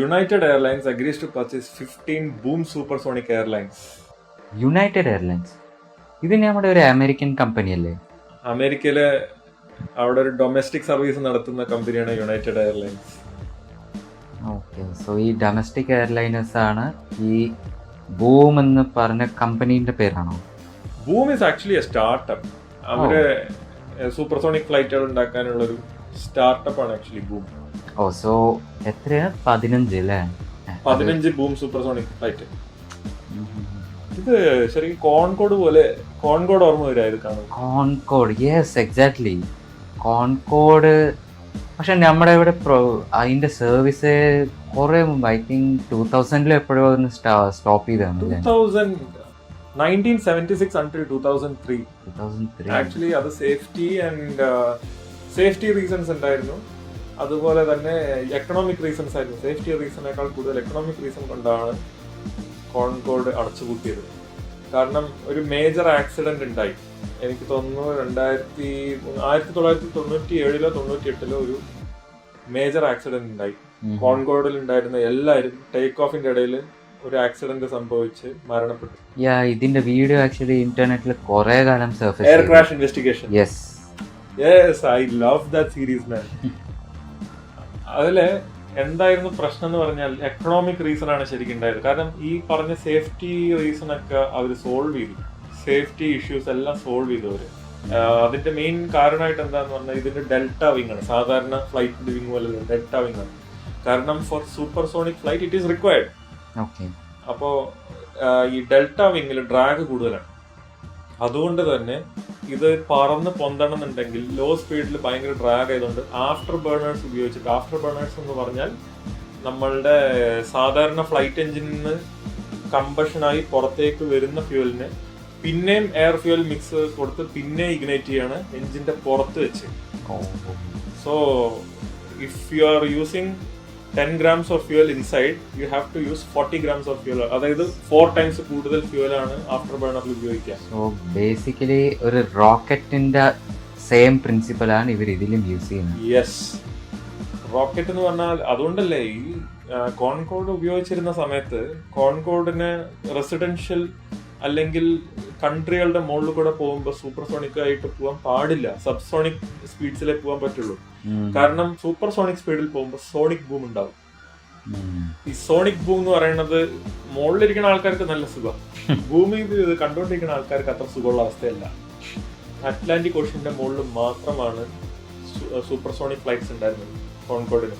United Airlines agrees to purchase 15 Boom Supersonic Airlines. United airlines ഇത് നമ്മുടെ ഒരു American company അല്ലേ? അമേരിക്കയിലെ അവിടെ ഒരു ഡൊമസ്റ്റിക് സർവീസ് നടത്തുന്ന കമ്പനിയാണ് യുണൈറ്റഡ് എയർലൈൻസ്. ഓക്കെ, സോ ഈ ഡൊമസ്റ്റിക് എയർലൈനേഴ്സ് ആണ് ഈ ബൂം എന്ന് പറഞ്ഞ കമ്പനീന്റെ പേരാണോ? Boom is actually a startup. അവര് സൂപ്പർസോണിക് ഫ്ലൈറ്റുകൾ ഉണ്ടാക്കാനുള്ള ഒരു സ്റ്റാർട്ടപ്പ് ആണ് ആക്ച്വലി ബൂം. ഓ, സോ എത്രയാണ്? 15 അല്ലേ? 15 ബൂം സൂപ്പർസോണിക് ഫ്ലൈറ്റ്. ഇത് ശരിക്കും കോൺകോഡ് പോലെ, കോൺകോഡ് ഓർമ്മ വരാ ഇത് കാണും. Concord, yes exactly, concord. പക്ഷെ നമ്മുടെ ഇവിടെ അതിന്റെ സർവീസ് കുറെ മുമ്പ്, ഐ തിങ്ക് 2000 എപ്പോഴോ ഒന്ന് സ്റ്റോപ്പ് ചെയ്താണ്. 1976 until 2003. ആക്ച്വലി അത് സേഫ്റ്റി റീസൺസ് ഉണ്ടായിരുന്നു. അതുപോലെ തന്നെ എക്കണോമിക് റീസൺസ് ആയിരുന്നു. സേഫ്റ്റി റീസണേക്കാൾ കൂടുതൽ എക്കണോമിക് റീസൺ കൊണ്ടാണ് കോൺകോഡ് അടച്ചുപൂട്ടിയത്. കാരണം ഒരു മേജർ ആക്സിഡന്റ് ഉണ്ടായി. എനിക്ക് തോന്നുന്നു 1997 98 ഒരു മേജർ ആക്സിഡന്റ് ഉണ്ടായി. കോൺകോഡിൽ ഉണ്ടായിരുന്ന എല്ലാവരും ടേക്ക് ഓഫിന്റെ ഇടയിൽ ഒരു ആക്സിഡന്റ് സംഭവിച്ച് മരണപ്പെട്ടു. ഇതിന്റെ വീഡിയോ ആക്ച്വലി ഇന്റർനെറ്റിൽ കുറെ കാലം surface. Air crash investigation. Yes, I love that series man. അതില് എന്തായിരുന്നു പ്രശ്നം എന്ന് പറഞ്ഞാൽ എക്കണോമിക് റീസൺ ആണ് ശരിക്കും ഉണ്ടായത്. കാരണം ഈ പറഞ്ഞ സേഫ്റ്റി റീസൺ ഒക്കെ അവർ സോൾവ് ചെയ്തു. സേഫ്റ്റി ഇഷ്യൂസ് എല്ലാം സോൾവ് ചെയ്തു അവര്. അതിന്റെ മെയിൻ കാരണമായിട്ട് എന്താന്ന് പറഞ്ഞാൽ ഇതിന്റെ ഡെൽറ്റ വിങ് ആണ്. സാധാരണ ഫ്ലൈറ്റിന്റെ വിങ് പോലെ ഡെൽറ്റ വിങ് ആണ്. കാരണം for supersonic flight it is required. അപ്പോ ഈ ഡെൽറ്റ വിങ്ങിൽ ഡ്രാഗ് കൂടുതലാണ്. അതുകൊണ്ട് തന്നെ ഇത് പറന്ന് പൊന്തണമെന്നുണ്ടെങ്കിൽ ലോ സ്പീഡിൽ ഭയങ്കര ഡ്രാഗ് ആയതുകൊണ്ട് ആഫ്റ്റർ ബേണേഴ്സ് ഉപയോഗിച്ചിട്ട്, ആഫ്റ്റർ ബേണേഴ്സ് എന്ന് പറഞ്ഞാൽ നമ്മളുടെ സാധാരണ ഫ്ലൈറ്റ് എഞ്ചിനിൽ നിന്ന് കമ്പഷനായി പുറത്തേക്ക് വരുന്ന ഫ്യൂവലിന് പിന്നെയും എയർ ഫ്യൂവൽ മിക്സ് കൊടുത്ത് പിന്നെ ഇഗ്നൈറ്റ് ചെയ്യാണ് എഞ്ചിന്റെ പുറത്ത് വെച്ച്. So if you are using 10 grams of fuel inside, you have to use 40 grams of fuel. അതായത് 4 times കൂടുതൽ ഫ്യൂവലാണ് ആഫ്റ്റർ ബേണറിൽ ഉപയോഗിക്കുക. സോ ബേസിക്കലി ഒരു റോക്കറ്റിന്റെ സെയിം പ്രിൻസിപ്പൽ ആണ് ഇവർ ഇതിലും യൂസ് ചെയ്യുന്നത്. യെസ്, റോക്കറ്റ് എന്ന് പറഞ്ഞാൽ അതുകൊണ്ടല്ലേ ഈ കോൺകോഡ് ഉപയോഗിച്ചിരുന്ന സമയത്ത് കോൺകോഡിന് റെസിഡൻഷ്യൽ അല്ലെങ്കിൽ കൺട്രികളുടെ മുകളിൽ കൂടെ പോകുമ്പോൾ സൂപ്പർസോണിക് ആയിട്ട് പോകാൻ പാടില്ല. സബ്സോണിക് സ്പീഡ്സിലേ പോകാൻ പറ്റുള്ളൂ. കാരണം സൂപ്പർസോണിക് സ്പീഡിൽ പോകുമ്പോൾ സോണിക് ബൂം ഉണ്ടാവും. ഈ സോണിക് ബൂം എന്ന് പറയുന്നത് മുകളിലിരിക്കുന്ന ആൾക്കാർക്ക് നല്ല സുഖം, ഭൂമി കണ്ടുകൊണ്ടിരിക്കുന്ന ആൾക്കാർക്ക് അത്ര സുഖമുള്ള അവസ്ഥയല്ല. അറ്റ്ലാന്റിക് ഓഷ്യന്റെ മുകളിൽ മാത്രമാണ് സൂപ്പർസോണിക് ഫ്ലൈറ്റ്സ് ഉണ്ടായിരുന്നത് കോൺകോഡിന്.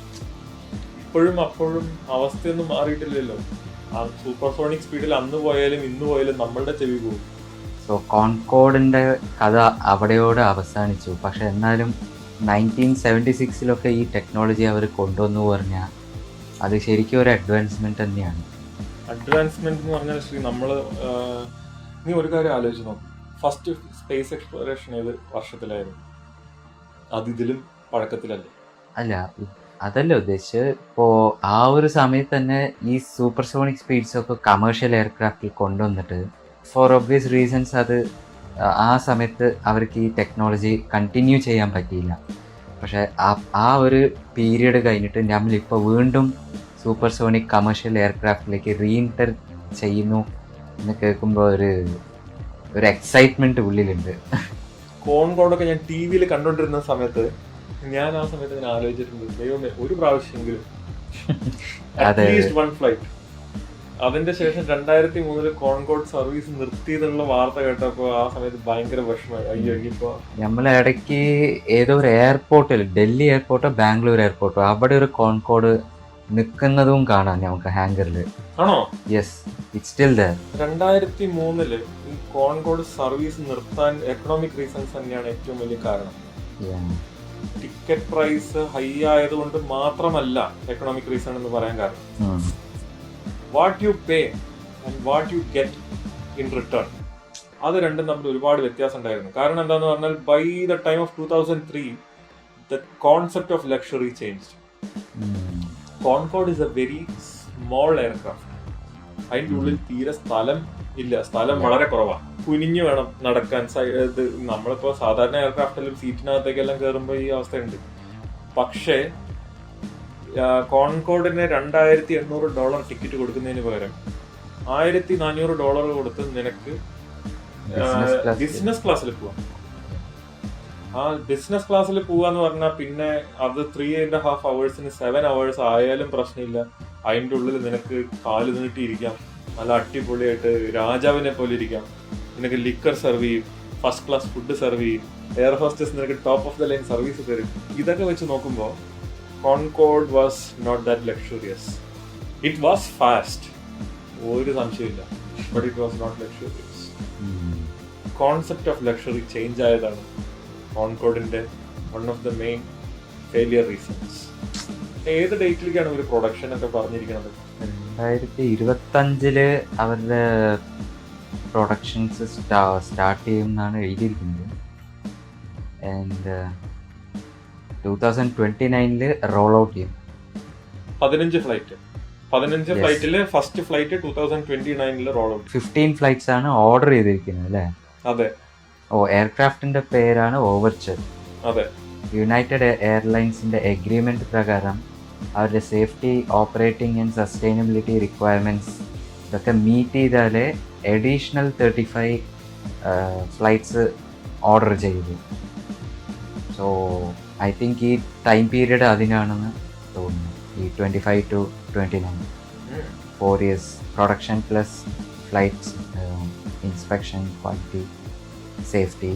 ഇപ്പോഴും അപ്പോഴും അവസ്ഥയൊന്നും മാറിയിട്ടില്ലല്ലോ. ആ സൂപ്പർസോണിക് സ്പീഡിൽ അന്ന് പോയാലും ഇന്ന് പോയാലും നമ്മളുടെ ചെവി പോകും. സോ കോൺകോഡിന്റെ കഥ അവിടെയോടെ അവസാനിച്ചു. പക്ഷെ എന്നാലും 1976 ഈ ടെക്നോളജി അവർ കൊണ്ടുവന്നു പറഞ്ഞാൽ അത് ശരിക്കും ഒരു അഡ്വാൻസ്മെന്റ് തന്നെയാണ്. അഡ്വാൻസ്മെന്റ് എന്ന് പറഞ്ഞാൽ നീ ഒരു കാര്യം ആലോചിച്ച് നോക്കും. ഫസ്റ്റ് സ്പേസ് എക്സ്പ്ലോറേഷൻ ഏത് വർഷത്തിലായിരുന്നു? അത് ഇതിലും പഴക്കത്തിലല്ലേ? അല്ല, അതല്ല ഉദ്ദേശിച്ചത്. ഇപ്പോൾ ആ ഒരു സമയത്ത് തന്നെ ഈ സൂപ്പർസോണിക് സ്പീഡ്സ് ഒക്കെ കമേഴ്ഷ്യൽ എയർക്രാഫ്റ്റിൽ കൊണ്ടുവന്നിട്ട് ഫോർ ഒബ്വിയസ് റീസൺസ് അത് ആ സമയത്ത് അവർക്ക് ഈ ടെക്നോളജി കണ്ടിന്യൂ ചെയ്യാൻ പറ്റിയില്ല. പക്ഷെ ആ ഒരു പീരീഡ് കഴിഞ്ഞിട്ട് നമ്മളിപ്പോൾ വീണ്ടും സൂപ്പർസോണിക് കമേഴ്ഷ്യൽ എയർക്രാഫ്റ്റിലേക്ക് റീഎൻറ്റർ ചെയ്യുന്നു എന്ന് കേൾക്കുമ്പോൾ ഒരു എക്സൈറ്റ്മെന്റ് ഉള്ളിലുണ്ട്. കോൺകോഡൊക്കെ ഞാൻ ടി വിയിൽ കണ്ടോണ്ടിരുന്ന സമയത്ത് ഞാൻ ആലോചിച്ചിട്ടുണ്ട്, ദൈവമേ ഒരു പ്രാവശ്യമെങ്കിലും അറ്റ്ലീസ്റ്റ് വൺ ഫ്ലൈറ്റ്. അതിന്റെ ശേഷം 2003 കോൺകോഡ് സർവീസ് നിർത്തിയതെന്നുള്ള വാർത്ത കേട്ടപ്പോൾ ആ സമയത്ത് ഭയങ്കര വിഷമമായി. അയ്യോ, ഇനിയിപ്പോ നമ്മളിടയ്ക്ക് ഏതോ ഒരു എയർപോർട്ടിൽ, ഡൽഹി എയർപോർട്ടോ ബാംഗ്ലൂർ എയർപോർട്ടോ, അവിടെ ഒരു കോൺകോഡ് നിൽക്കുന്നതും കാണാം നമുക്ക് ഹാങ്കറിൽ. ആണോ? Yes, it's still there. 2003 ഈ കോൺകോഡ് സർവീസ് നിർത്താൻ എക്കണോമിക് റീസൺസ് തന്നെയാണ് ഏറ്റവും വലിയ കാരണം. ടിക്കറ്റ് പ്രൈസ് ഹൈ ആയതുകൊണ്ട് മാത്രമല്ല എക്കണോമിക് റീസൺ എന്ന് പറയാൻ കാരണം. What you pay and what you get in return, അത് രണ്ടും തമ്മിൽ ഒരുപാട് വ്യത്യാസം ഉണ്ടായിരുന്നു. കാരണം എന്താന്ന് പറഞ്ഞാൽ by the time of 2003 the concept of luxury changed. Concorde is a very small aircraft. അതിൻ്റെ ഉള്ളിൽ തീരെ സ്ഥലം ഇല്ല, സ്ഥലം വളരെ കുറവാണ്. കുനിഞ്ഞു വേണം നടക്കാൻ. നമ്മളിപ്പോൾ സാധാരണ എയർക്രാഫ്റ്റിലും സീറ്റിനകത്തേക്കെല്ലാം കയറുമ്പോൾ ഈ അവസ്ഥയുണ്ട്. പക്ഷേ കോൺകോർഡിന് $2,800 ടിക്കറ്റ് കൊടുക്കുന്നതിന് പകരം $1,400 കൊടുത്ത് നിനക്ക് ബിസിനസ് ക്ലാസ്സിൽ പോവാം. ആ ബിസിനസ് ക്ലാസ്സിൽ പോവാന്ന് പറഞ്ഞാൽ പിന്നെ അത് 3.5 hours 7 hours ആയാലും പ്രശ്നമില്ല. അതിൻ്റെ ഉള്ളിൽ നിനക്ക് കാല് നീട്ടിയിരിക്കാം, നല്ല അടിപൊളിയായിട്ട് രാജാവിനെ പോലെ ഇരിക്കാം. നിനക്ക് ലിക്കർ സെർവ് ചെയ്യും, ഫസ്റ്റ് ക്ലാസ് ഫുഡ് സെർവ് ചെയ്യും, എയർ ഹോസ്റ്റസ് നിനക്ക് top of the line service തരും. ഇതൊക്കെ വെച്ച് നോക്കുമ്പോൾ Concorde was not that luxurious. It was fast, ഒരു സംശയമില്ല, but it was not luxurious. Concept of luxury change ആയതാണ് കോൺകോർഡിന്റെ one of the main failure reasons. ഏത് ഡേറ്റിലേക്കാണ് ഒരു പ്രൊഡക്ഷൻ ഒക്കെ പറഞ്ഞിരിക്കുന്നത്? 2025 അവരുടെ പ്രൊഡക്ഷൻസ് സ്റ്റാർട്ട് ചെയ്യുമെന്നാണ് എഴുതിയിരിക്കുന്നത്. ആൻഡ് 2029 റോൾ ഔട്ട് ചെയ്യും. 15 ഫ്ലൈറ്റില് first flight 2029 roll out. 15 flights ആണ് ഓർഡർ ചെയ്തിരിക്കുന്നത് അല്ലേ? അതെ. എയർക്രാഫ്റ്റിന്റെ പേരാണ് ഓവർച്ചർ. അതെ. യുണൈറ്റഡ് എയർലൈൻസിന്റെ എഗ്രിമെന്റ് പ്രകാരം അവരുടെ safety, operating and sustainability requirements ഇതൊക്കെ മീറ്റ് ചെയ്താലേ അഡീഷണൽ 35 ഫ്ലൈറ്റ്സ് ഓർഡർ ചെയ്തു. സോ ഐ തിങ്ക് ഈ ടൈം പീരീഡ് അതിനാണെന്ന് തോന്നുന്നു. ഈ 25 to 29 4 years production plus flights, inspection, quality, safety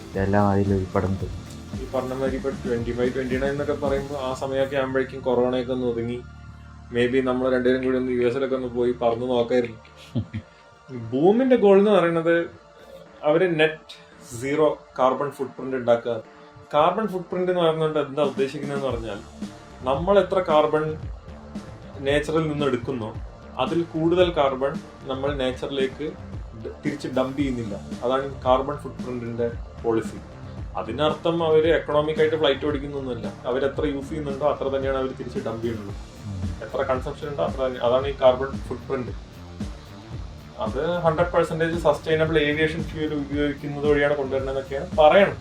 ഇതെല്ലാം അതിൽ ഉൾപ്പെടുന്നു. ഈ പറഞ്ഞ മാതിരി ഇപ്പൊ 25-29 എന്നൊക്കെ പറയുമ്പോൾ ആ സമയമൊക്കെ ആകുമ്പോഴേക്കും കൊറോണയൊക്കെ ഒന്ന് ഒതുങ്ങി മേ ബി നമ്മൾ രണ്ടുപേരും കൂടി ഒന്ന് US പോയി പറന്ന് നോക്കായിരുന്നു. ബൂമിന്റെ ഗോൾ എന്ന് പറയുന്നത് അവര് നെറ്റ് സീറോ കാർബൺ ഫുട് പ്രിന്റ് ഉണ്ടാക്കുക. കാർബൺ ഫുട് പ്രിന്റ് എന്ന് പറയുന്നത് എന്താ ഉദ്ദേശിക്കുന്നതെന്ന് പറഞ്ഞാൽ നമ്മൾ എത്ര കാർബൺ നേച്ചറിൽ നിന്ന് എടുക്കുന്നോ അതിൽ കൂടുതൽ കാർബൺ നമ്മൾ നേച്ചറിലേക്ക് തിരിച്ച് ഡംപ് ചെയ്യുന്നില്ല. അതാണ് കാർബൺ ഫുട് പ്രിന്റിന്റെ പോളിസി. അതിനർത്ഥം അവർ എക്കണോമിക് ആയിട്ട് ഫ്ലൈറ്റ് ഓടിക്കുന്നൊന്നുമല്ല. അവരെത്ര യൂസ് ചെയ്യുന്നുണ്ടോ അത്ര തന്നെയാണ് അവർ തിരിച്ച് ഡംപ് ചെയ്യുന്നത്. എത്ര കൺസംഷൻ ഉണ്ടോ അത്ര തന്നെ. അതാണ് ഈ കാർബൺ ഫുട് പ്രിന്റ്. അത് 100% സസ്റ്റൈനബിൾ ഏവിയേഷൻ ഫ്യൂൽ ഉപയോഗിക്കുന്നത് വഴിയാണ് കൊണ്ടുവരണമെന്നൊക്കെയാണ് പറയണം.